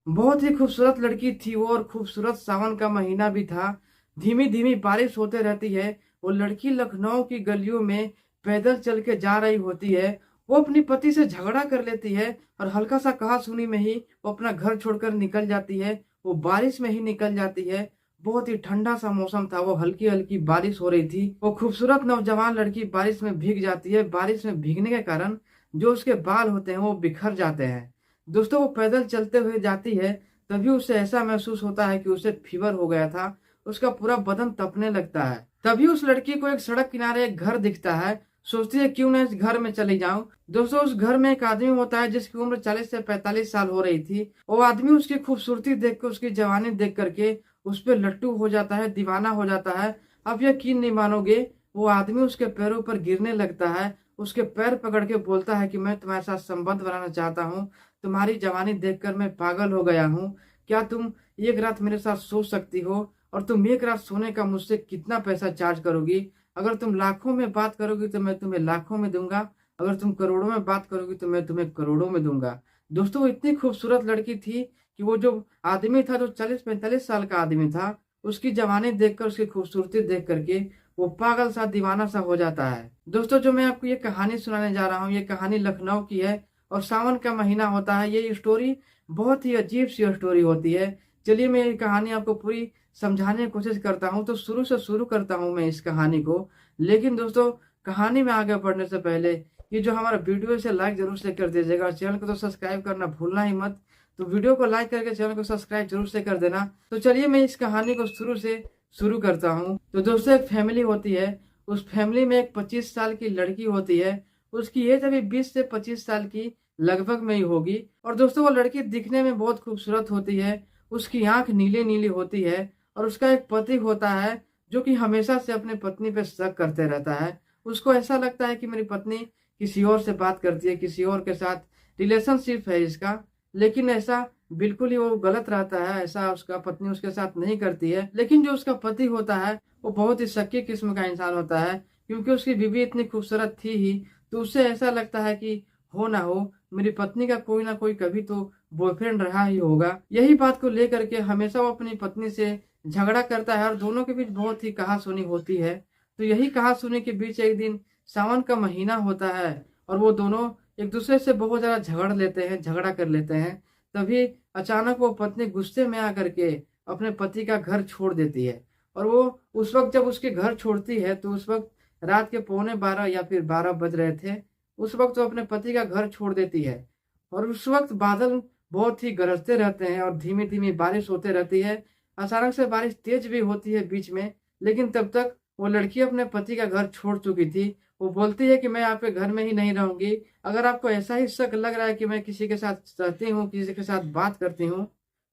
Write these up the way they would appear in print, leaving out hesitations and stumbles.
बहुत ही खूबसूरत लड़की थी वो, और खूबसूरत सावन का महीना भी था। धीमी धीमी बारिश होते रहती है। वो लड़की लखनऊ की गलियों में पैदल चल के जा रही होती है। वो अपनी पति से झगड़ा कर लेती है, और हल्का सा कहा सुनी में ही वो अपना घर छोड़कर निकल जाती है। वो बारिश में ही निकल जाती है। बहुत ही ठंडा सा मौसम था, वो हल्की हल्की बारिश हो रही थी। वो खूबसूरत नौजवान लड़की बारिश में भीग जाती है। बारिश में भीगने के कारण जो उसके बाल होते हैं वो बिखर जाते हैं। दोस्तों, वो पैदल चलते हुए जाती है। तभी उसे ऐसा महसूस होता है कि उसे फीवर हो गया था। उसका पूरा बदन तपने लगता है। तभी उस लड़की को एक सड़क किनारे एक घर दिखता है। सोचती है क्यों ना इस घर में चली जाऊं। दोस्तों, उस घर में एक आदमी होता है जिसकी उम्र 40 से 45 साल हो रही थी। वो आदमी उसकी खूबसूरती देख कर, उसकी जवानी देख करके उस पर लट्टू हो जाता है, दीवाना हो जाता है। आप यकीन नहीं मानोगे, वो आदमी उसके पैरों पर गिरने लगता है। उसके पैर पकड़ के बोलता है कि मैं तुम्हारे साथ संबंध बनाना चाहता हूँ। तुम्हारी जवानी देखकर मैं पागल हो गया हूँ। क्या तुम एक रात मेरे साथ सो सकती हो? और तुम एक रात सोने का मुझसे कितना पैसा चार्ज करोगी? अगर तुम लाखों में बात करोगी तो मैं तुम्हें लाखों में दूंगा। अगर तुम करोड़ों में बात करोगी तो मैं तुम्हें करोड़ों में दूंगा। दोस्तों, वो इतनी खूबसूरत लड़की थी कि वो जो आदमी था, जो 40-45 साल का आदमी था, उसकी जवानी देखकर, उसकी खूबसूरती देख करके वो पागल सा, दीवाना सा हो जाता है। दोस्तों, जो मैं आपको ये कहानी सुनाने जा रहा हूँ, ये कहानी लखनऊ की है, और सावन का महीना होता है। ये स्टोरी बहुत ही अजीब सी स्टोरी होती है। चलिए, मैं ये कहानी आपको पूरी समझाने की कोशिश करता हूँ। तो शुरू से शुरू करता हूँ मैं इस कहानी को। लेकिन दोस्तों, कहानी में आगे बढ़ने से पहले ये जो हमारा वीडियो है इसे लाइक जरूर से कर दीजिएगा, और चैनल को तो सब्सक्राइब करना भूलना ही मत। तो वीडियो को लाइक करके चैनल को सब्सक्राइब जरूर से कर देना। तो चलिए, मैं इस कहानी को शुरू से शुरू करता हूँ। तो दोस्तों, एक फैमिली होती है। उस फैमिली में एक 25 साल की लड़की होती है। उसकी एज अभी 20 से 25 साल की लगभग में ही होगी। और दोस्तों, वो लड़की दिखने में बहुत खूबसूरत होती है। उसकी आंख नीली नीली होती है। और उसका एक पति होता है जो कि हमेशा से अपने पत्नी पे शक करते रहता है। उसको ऐसा लगता है कि मेरी पत्नी किसी और से बात करती है, किसी और के साथ रिलेशनशिप है इसका। लेकिन ऐसा बिल्कुल ही वो गलत रहता है। ऐसा उसका पत्नी उसके साथ नहीं करती है। लेकिन जो उसका पति होता है वो बहुत ही शक्की किस्म का इंसान होता है, क्योंकि उसकी बीवी इतनी खूबसूरत थी ही। तो उससे ऐसा लगता है कि हो ना हो, मेरी पत्नी का कोई ना कोई कभी तो बॉयफ्रेंड रहा ही होगा। यही बात को लेकर के हमेशा वो अपनी पत्नी से झगड़ा करता है, और दोनों के बीच बहुत ही कहासुनी होती है। तो यही कहासुनी के बीच एक दिन सावन का महीना होता है, और वो दोनों एक दूसरे से बहुत ज्यादा झगड़ लेते हैं, झगड़ा कर लेते हैं। तभी अचानक वो पत्नी गुस्से में आकर के अपने पति का घर छोड़ देती है। और वो उस वक्त जब उसके घर छोड़ती है तो उस वक्त रात के 11:45 या फिर 12 बज रहे थे। उस वक्त वो अपने पति का घर छोड़ देती है। और उस वक्त बादल बहुत ही गरजते रहते हैं, और धीमी धीमी बारिश होते रहती है। अचानक से बारिश तेज भी होती है बीच में। लेकिन तब तक वो लड़की अपने पति का घर छोड़ चुकी थी। वो बोलती है कि मैं आपके घर में ही नहीं रहूंगी। अगर आपको ऐसा ही शक लग रहा है कि मैं किसी के साथ रहती हूँ, किसी के साथ बात करती हूँ,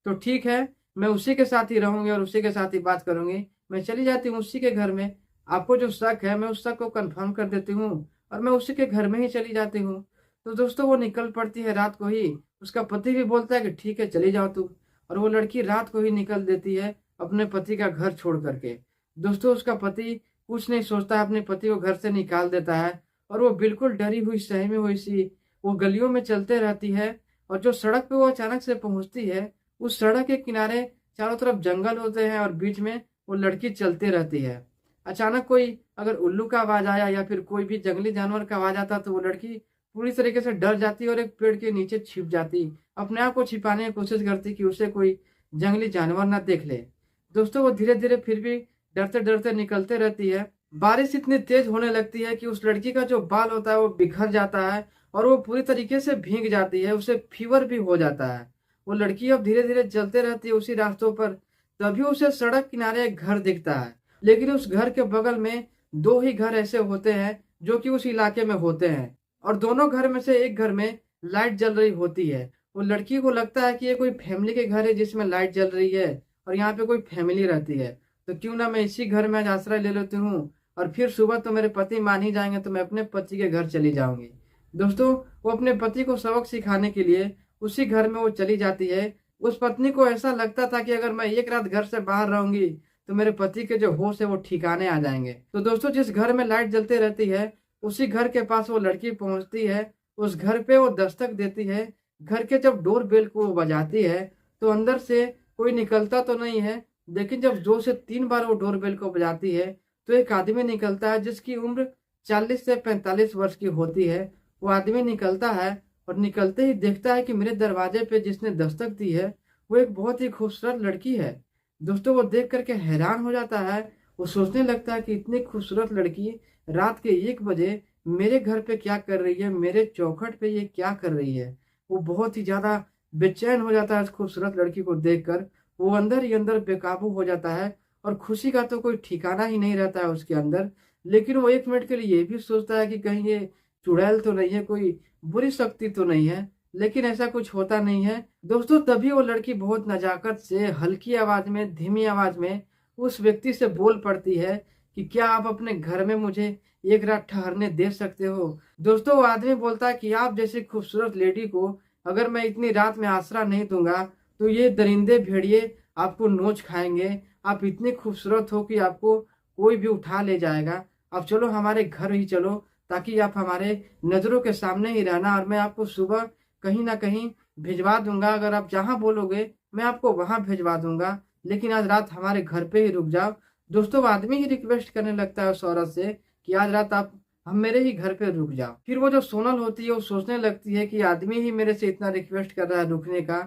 तो ठीक है, मैं उसी के साथ ही रहूंगी और उसी के साथ ही बात करूंगी। मैं चली जाती हूँ उसी के घर में। आपको जो शक है मैं उस शक को कंफर्म कर देती हूँ, और मैं उसी के घर में ही चली जाती हूँ। तो दोस्तों, वो निकल पड़ती है रात को ही। उसका पति भी बोलता है कि ठीक है, चली जाओ तू। और वो लड़की रात को ही निकल देती है अपने पति का घर छोड़ करके। दोस्तों, उसका पति कुछ नहीं सोचता है, अपने पति को घर से निकाल देता है। और वो बिल्कुल डरी हुई, सहमी हुई सी वो गलियों में चलते रहती है। और जो सड़क पे वो अचानक से पहुंचती है, उस सड़क के किनारे चारों तरफ जंगल होते हैं, और बीच में वो लड़की चलती रहती है। अचानक कोई अगर उल्लू का आवाज आया या फिर कोई भी जंगली जानवर का आवाज आता तो वो लड़की पूरी तरीके से डर जाती और एक पेड़ के नीचे छिप जाती। अपने आप को छिपाने की कोशिश करती कि उसे कोई जंगली जानवर ना देख ले। दोस्तों, वो धीरे धीरे फिर भी डरते डरते निकलते रहती है। बारिश इतनी तेज होने लगती है कि उस लड़की का जो बाल होता है वो बिखर जाता है, और वो पूरी तरीके से भीग जाती है। उसे फीवर भी हो जाता है। वो लड़की अब धीरे धीरे चलते रहती है उसी रास्तों पर। तभी उसे सड़क किनारे एक घर दिखता है। लेकिन उस घर के बगल में दो ही घर ऐसे होते हैं जो कि उस इलाके में होते हैं, और दोनों घर में से एक घर में लाइट जल रही होती है। वो लड़की को लगता है कि ये कोई फैमिली के घर है जिसमें लाइट जल रही है, और यहाँ पे कोई फैमिली रहती है। तो क्यों ना मैं इसी घर में आज आश्रय ले लेती हूँ, और फिर सुबह तो मेरे पति मान ही जाएंगे तो मैं अपने पति के घर चली जाऊंगी। दोस्तों, वो अपने पति को सबक सिखाने के लिए उसी घर में वो चली जाती है। उस पत्नी को ऐसा लगता था कि अगर मैं एक रात घर से बाहर रहूंगी तो मेरे पति के जो होश है वो ठिकाने आ जाएंगे। तो दोस्तों, जिस घर में लाइट जलती रहती है उसी घर के पास वो लड़की पहुंचती है। उस घर पे वो दस्तक देती है। घर के जब डोर बेल को वो बजाती है तो अंदर से कोई निकलता तो नहीं है, लेकिन जब 2 से 3 बार वो डोरबेल को बजाती है तो एक आदमी निकलता है जिसकी उम्र 40 से 45 वर्ष की होती है। वो आदमी निकलता है और निकलते ही देखता है कि मेरे दरवाजे पे जिसने दस्तक दी है वो एक बहुत ही खूबसूरत लड़की है। दोस्तों वो देख करके हैरान हो जाता है। वो सोचने लगता है कि इतनी खूबसूरत लड़की रात के 1 बजे मेरे घर पे क्या कर रही है, मेरे चौखट पे ये क्या कर रही है। वो बहुत ही ज़्यादा बेचैन हो जाता है उस खूबसूरत लड़की को देखकर। वो अंदर ही अंदर बेकाबू हो जाता है और खुशी का तो कोई ठिकाना ही नहीं रहता है उसके अंदर। लेकिन वो 1 मिनट के लिए ये भी सोचता है कि कहीं ये चुड़ैल तो नहीं है, कोई बुरी शक्ति तो नहीं है, लेकिन ऐसा कुछ होता नहीं है। दोस्तों तभी वो लड़की बहुत नज़ाकत से हल्की आवाज़ में, धीमी आवाज़ में उस व्यक्ति से बोल पड़ती है कि क्या आप अपने घर में मुझे एक रात ठहरने दे सकते हो? दोस्तों वो आदमी बोलता है कि आप जैसी खूबसूरत लेडी को अगर मैं इतनी रात में आसरा नहीं दूँगा तो ये दरिंदे भेड़िए आपको नोच खाएँगे। आप इतनी खूबसूरत हो कि आपको कोई भी उठा ले जाएगा। अब चलो हमारे घर ही चलो ताकि आप हमारे नज़रों के सामने ही रहना, और मैं आपको सुबह कहीं न कहीं भिजवा दूँगा। अगर आप जहाँ बोलोगे मैं आपको वहाँ भिजवा दूँगा, लेकिन आज रात हमारे घर पे ही रुक जाओ। दोस्तों वो आदमी ही रिक्वेस्ट करने लगता है उस औरत से कि आज रात आप हम मेरे ही घर पे रुक जाओ। फिर वो जो सोनल होती है वो सोचने लगती है कि आदमी ही मेरे से इतना रिक्वेस्ट कर रहा है रुकने का,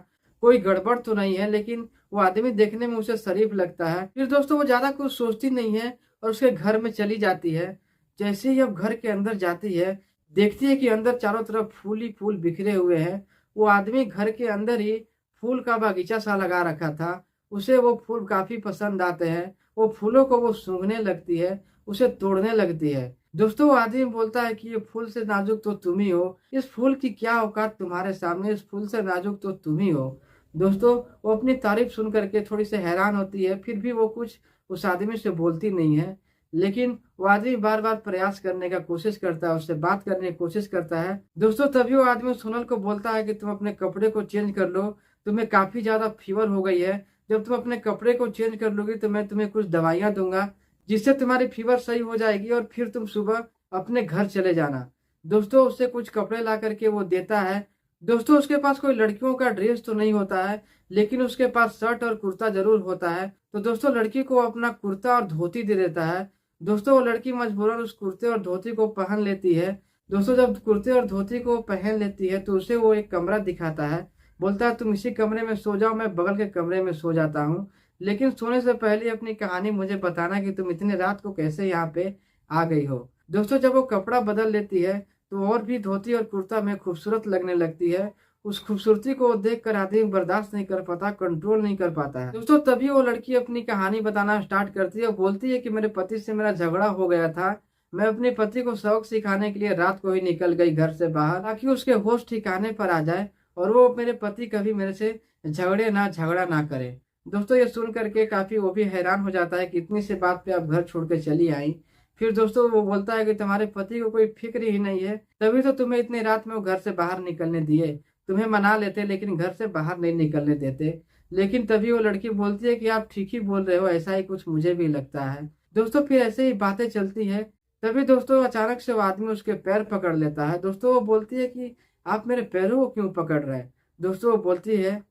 कोई गड़बड़ तो नहीं है। लेकिन वो आदमी देखने में उसे शरीफ लगता है। फिर दोस्तों वो ज़्यादा कुछ सोचती नहीं है और उसके घर में चली जाती है। जैसे ही अब घर के अंदर जाती है, देखती है कि अंदर चारों तरफ फूल ही फूल बिखरे हुए हैं। वो आदमी घर के अंदर ही फूल का बागीचा सा लगा रखा था। उसे वो फूल काफ़ी पसंद आते हैं। वो फूलों को वो सूंघने लगती है, उसे तोड़ने लगती है। दोस्तों वो आदमी बोलता है कि ये फूल से नाजुक तो तुम ही हो, इस फूल की क्या औकात तुम्हारे सामने, इस फूल से नाजुक तो तुम ही हो। दोस्तों वो अपनी तारीफ सुन करके थोड़ी सी हैरान होती है, फिर भी वो कुछ उस आदमी से बोलती नहीं है। लेकिन वो आदमी बार बार प्रयास करने का कोशिश करता है, उससे बात करने की कोशिश करता है। दोस्तों तभी वो आदमी सोनल को बोलता है कि तुम अपने कपड़े को चेंज कर लो, तुम्हें काफ़ी ज़्यादा फीवर हो गई है। जब तुम अपने कपड़े को चेंज कर लोगी तो मैं तुम्हें कुछ दवाइयाँ दूंगा जिससे तुम्हारी फीवर सही हो जाएगी और फिर तुम सुबह अपने घर चले जाना। दोस्तों उससे कुछ कपड़े ला करके वो देता है। दोस्तों उसके पास कोई लड़कियों का ड्रेस तो नहीं होता है, लेकिन उसके पास शर्ट और कुर्ता जरूर होता है। तो दोस्तों लड़की को अपना कुर्ता और धोती दे देता है। दोस्तों वो लड़की मजबूरन उस कुर्ते और धोती को पहन लेती है। दोस्तों जब कुर्ते और धोती को पहन लेती है तो उसे वो एक कमरा दिखाता है। बोलता है तुम इसी कमरे में सो जाओ, मैं बगल के कमरे में सो जाता हूँ। लेकिन सोने से पहले अपनी कहानी मुझे बताना कि तुम इतनी रात को कैसे यहाँ पे आ गई हो। दोस्तों जब वो कपड़ा बदल लेती है तो और भी धोती और कुर्ता में खूबसूरत लगने लगती है। उस खूबसूरती को देख कर आदमी बर्दाश्त नहीं कर पाता, कंट्रोल नहीं कर पाता है। दोस्तों तभी वो लड़की अपनी कहानी बताना स्टार्ट करती है और बोलती है कि मेरे पति से मेरा झगड़ा हो गया था। मैं अपने पति को सबक सिखाने के लिए रात को ही निकल गई घर से बाहर ताकि उसके होश ठिकाने पर आ जाए और वो मेरे पति कभी मेरे से झगड़ा ना करे। दोस्तों ये सुन करके काफी वो भी हैरान हो जाता है कि इतनी सी बात पे आप घर छोड़ के चली आई। फिर दोस्तों वो बोलता है कि तुम्हारे पति को कोई फिक्र ही नहीं है, तभी तो तुम्हें इतनी रात में वो घर से बाहर निकलने दिए। तुम्हें मना लेते लेकिन घर से बाहर नहीं निकलने देते। लेकिन तभी वो लड़की बोलती है कि आप ठीक ही बोल रहे हो, ऐसा ही कुछ मुझे भी लगता है। दोस्तों फिर ऐसे ही बातें चलती है। तभी दोस्तों अचानक से वो आदमी उसके पैर पकड़ लेता है। दोस्तों वो बोलती है कि आप मेरे पैरों को क्यों पकड़ रहे हैं? दोस्तों वो बोलती है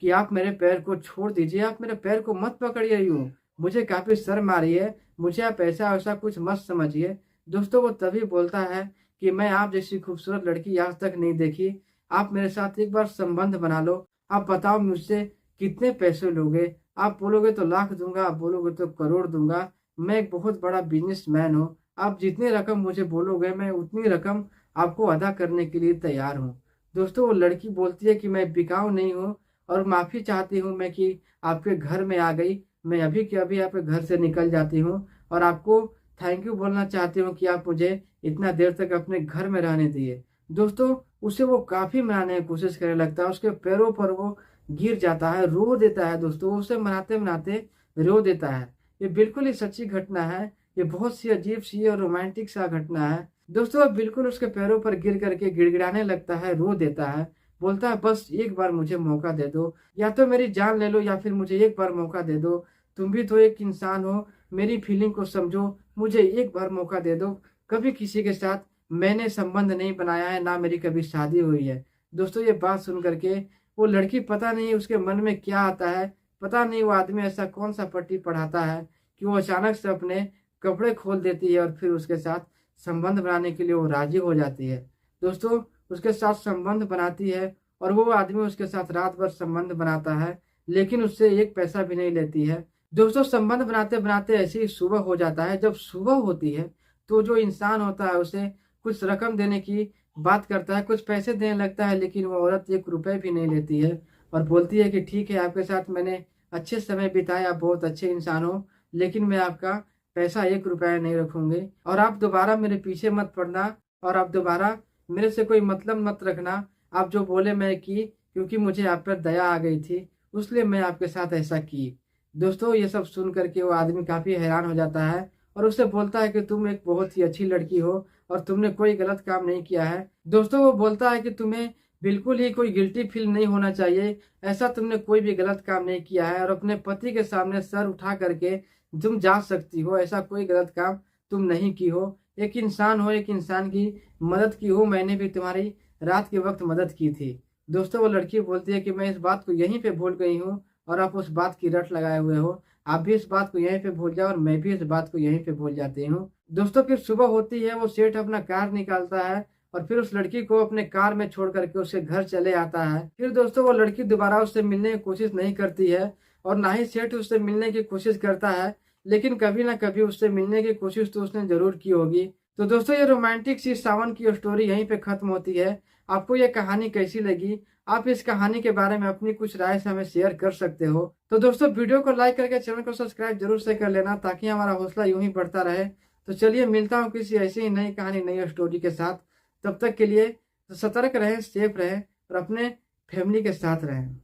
कि आप मेरे पैर को छोड़ दीजिए, आप मेरे पैर को मत पकड़िए यूं, मुझे काफ़ी शर्म आ रही है, मुझे आप ऐसा वैसा कुछ मत समझिए। दोस्तों वो तभी बोलता है कि मैं आप जैसी खूबसूरत लड़की आज तक नहीं देखी, आप मेरे साथ एक बार संबंध बना लो। आप बताओ मुझसे कितने पैसे लोगे? आप बोलोगे तो लाख दूंगा, आप बोलोगे तो करोड़ दूंगा। मैं एक बहुत बड़ा बिजनेसमैन हूँ, आप जितनी रकम मुझे बोलोगे मैं उतनी रकम आपको अदा करने के लिए तैयार हूँ। दोस्तों वो लड़की बोलती है कि मैं बिकाऊ नहीं हूँ और माफ़ी चाहती हूँ मैं कि आपके घर में आ गई। मैं अभी के अभी आपके घर से निकल जाती हूँ और आपको थैंक यू बोलना चाहती हूँ कि आप मुझे इतना देर तक अपने घर में रहने दिए। दोस्तों उसे वो काफ़ी मनाने की कोशिश करने लगता है, उसके पैरों पर वो गिर जाता है, रो देता है। दोस्तों उसे मनाते मनाते रो देता है। ये बिल्कुल ही सच्ची घटना है, ये बहुत सी अजीब सी और रोमांटिक सा घटना है। दोस्तों अब बिल्कुल उसके पैरों पर गिर करके गिड़गिड़ाने लगता है, रो देता है। बोलता है बस एक बार मुझे मौका दे दो, या तो मेरी जान ले लो या फिर मुझे एक बार मौका दे दो। तुम भी तो एक इंसान हो, मेरी फीलिंग को समझो, मुझे एक बार मौका दे दो। कभी किसी के साथ मैंने संबंध नहीं बनाया है, ना मेरी कभी शादी हुई है। दोस्तों ये बात सुन करके वो लड़की पता नहीं उसके मन में क्या आता है, पता नहीं वो आदमी ऐसा कौन सा पट्टी पढ़ाता है कि वो अचानक से अपने कपड़े खोल देती है और फिर उसके साथ संबंध बनाने के लिए वो राजी हो जाती है। दोस्तों, उसके साथ संबंध बनाती है और वो आदमी उसके साथ रात भर संबंध बनाता है, लेकिन उससे एक पैसा भी नहीं लेती है। दोस्तों, संबंध बनाते बनाते ऐसे ही सुबह हो जाता है। जब सुबह होती है तो जो इंसान होता है उसे कुछ रकम देने की बात करता है, कुछ पैसे देने लगता है, लेकिन वो औरत 1 रुपए भी नहीं लेती है और बोलती है कि ठीक है, आपके साथ मैंने अच्छे समय बिताए, आप बहुत अच्छे इंसान हो, लेकिन मैं आपका पैसा 1 रुपया नहीं रखूंगी और आप दोबारा मेरे पीछे मत पड़ना और आप दोबारा मेरे से कोई मतलब मत रखना। आप जो बोले मैं की, क्योंकि मुझे आप पर दया आ गई थी, इसलिए मैं आपके साथ ऐसा की। दोस्तों, ये सब सुन करके वो आदमी काफ़ी हैरान हो जाता है और उससे बोलता है कि तुम एक बहुत ही अच्छी लड़की हो और तुमने कोई गलत काम नहीं किया है। दोस्तों, वो बोलता है कि तुम्हें बिल्कुल ही कोई गिल्टी फील नहीं होना चाहिए, ऐसा तुमने कोई भी गलत काम नहीं किया है और अपने पति के सामने सर उठा करके तुम जा सकती हो, ऐसा कोई गलत काम तुम नहीं की हो। एक इंसान हो, एक इंसान की मदद की हो, मैंने भी तुम्हारी रात के वक्त मदद की थी। दोस्तों, वो लड़की बोलती है कि मैं इस बात को यहीं पे भूल गई हूँ और आप उस बात की रट लगाए हुए हो। आप भी इस बात को यहीं पे भूल जाओ और मैं भी इस बात को यहीं पे भूल जाती हूँ। दोस्तों, फिर सुबह होती है, वो सेठ अपना कार निकालता है और फिर उस लड़की को अपने कार में छोड़ करके उसके घर चले आता है। फिर दोस्तों, वो लड़की दोबारा उससे मिलने की कोशिश नहीं करती है और ना ही सेठ उससे मिलने की कोशिश करता है, लेकिन कभी ना कभी उससे मिलने की कोशिश तो उसने जरूर की होगी। तो दोस्तों, ये रोमांटिक सी सावन की स्टोरी यहीं पे खत्म होती है। आपको ये कहानी कैसी लगी? आप इस कहानी के बारे में अपनी कुछ राय से हमें शेयर कर सकते हो। तो दोस्तों, वीडियो को लाइक करके चैनल को सब्सक्राइब जरूर से कर लेना ताकि हमारा हौसला यूं ही बढ़ता रहे। तो चलिए, मिलता हूँ किसी ऐसी ही नई कहानी, नई स्टोरी के साथ। तब तक के लिए सतर्क रहें, सेफ रहें और अपने फैमिली के साथ रहें।